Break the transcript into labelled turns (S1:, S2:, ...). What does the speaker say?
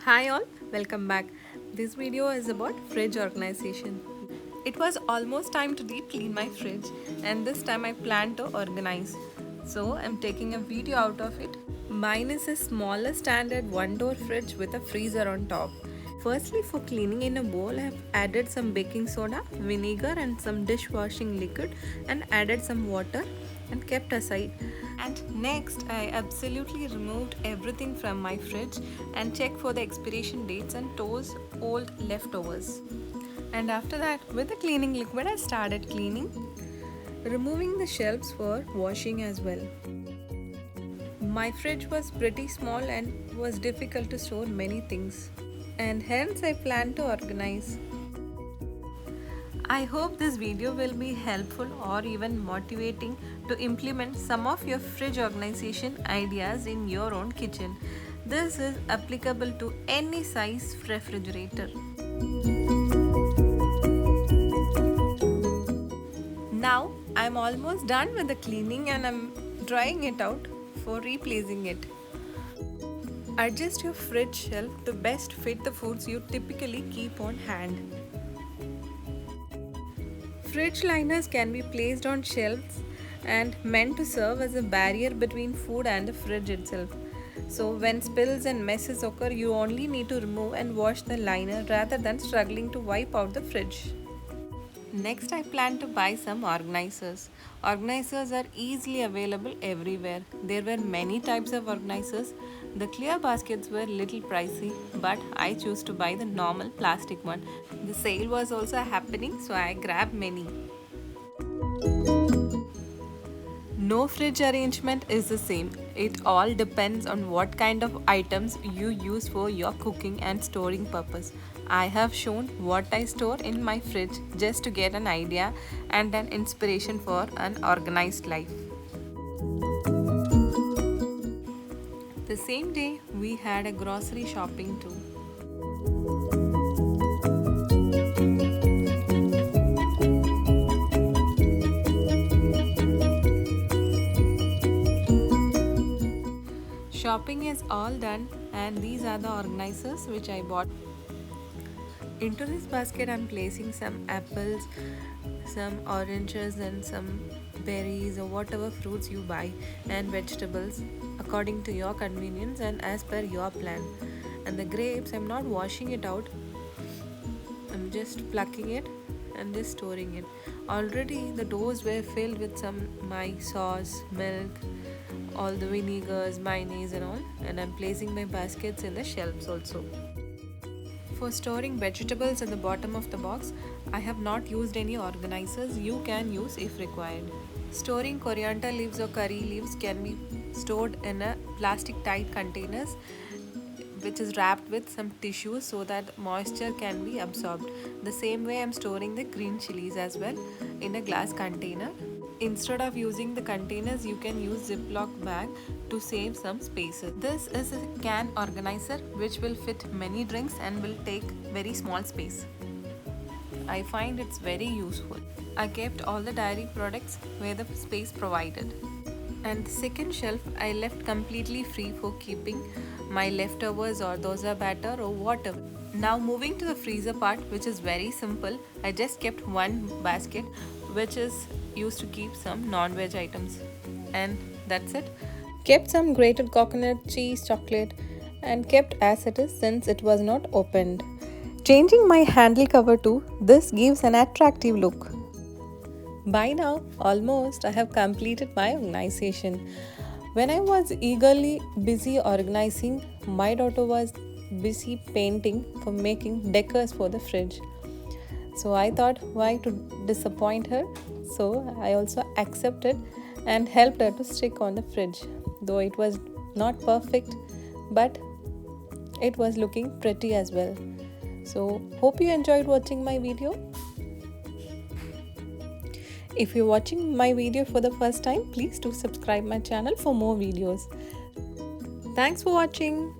S1: Hi all, welcome back. This video is about fridge organization. It was almost time to deep clean my fridge and this time I plan to organize. So I'm taking a video out of it. Mine is a smaller standard one door fridge with a freezer on top. Firstly, for cleaning in a bowl, I have added some baking soda, vinegar and some dishwashing liquid and added some water and kept aside. And next, I absolutely removed everything from my fridge and checked for the expiration dates and those old leftovers. And after that, with the cleaning liquid, I started cleaning, removing the shelves for washing as well. My fridge was pretty small and was difficult to store many things, and hence I plan to organize. I hope this video will be helpful or even motivating to implement some of your fridge organization ideas in your own kitchen. This is applicable to any size refrigerator. Now I'm almost done with the cleaning and I'm drying it out for replacing it. Adjust your fridge shelf to best fit the foods you typically keep on hand. Fridge liners can be placed on shelves and meant to serve as a barrier between food and the fridge itself. So when spills and messes occur, you only need to remove and wash the liner rather than struggling to wipe out the fridge. Next, I plan to buy some organizers. Organizers are easily available everywhere. There were many types of organizers. The clear baskets were little pricey, but I chose to buy the normal plastic one. The sale was also happening, so I grabbed many. No fridge arrangement is the same. It all depends on what kind of items you use for your cooking and storing purpose. I have shown what I store in my fridge just to get an idea and an inspiration for an organized life. The same day, we had a grocery shopping too. Shopping is all done and these are the organizers which I bought. Into this basket I'm placing some apples, some oranges and some berries or whatever fruits you buy and vegetables according to your convenience and as per your plan. And the grapes, I'm not washing it out. I'm just plucking it and just storing it. Already the doors were filled with some my sauce, milk, all the vinegars, mayonnaise and all, and I'm placing my baskets in the shelves also. For storing vegetables at the bottom of the box, I have not used any organizers. You can use if required. Storing coriander leaves or curry leaves can be stored in a plastic tight containers which is wrapped with some tissue so that moisture can be absorbed. The same way I'm storing the green chilies as well in a glass container. Instead of using the containers, you can use Ziploc bag to save some spaces. This is a can organizer which will fit many drinks and will take very small space. I find it's very useful. I kept all the dairy products where the space provided. And the second shelf I left completely free for keeping my leftovers or dosa batter or whatever. Now moving to the freezer part, which is very simple. I just kept one basket which is used to keep some non-veg items, and that's it. Kept some grated coconut, cheese, chocolate and kept as it is since it was not opened. Changing my handle cover too, this gives an attractive look. By now, almost I have completed my organization. When I was eagerly busy organizing, my daughter was busy painting for making decors for the fridge. So I thought, why to disappoint her? So I also accepted and helped her to stick on the fridge. Though it was not perfect, but it was looking pretty as well. So hope you enjoyed watching my video. If you're watching my video for the first time, please do subscribe my channel for more videos. Thanks for watching.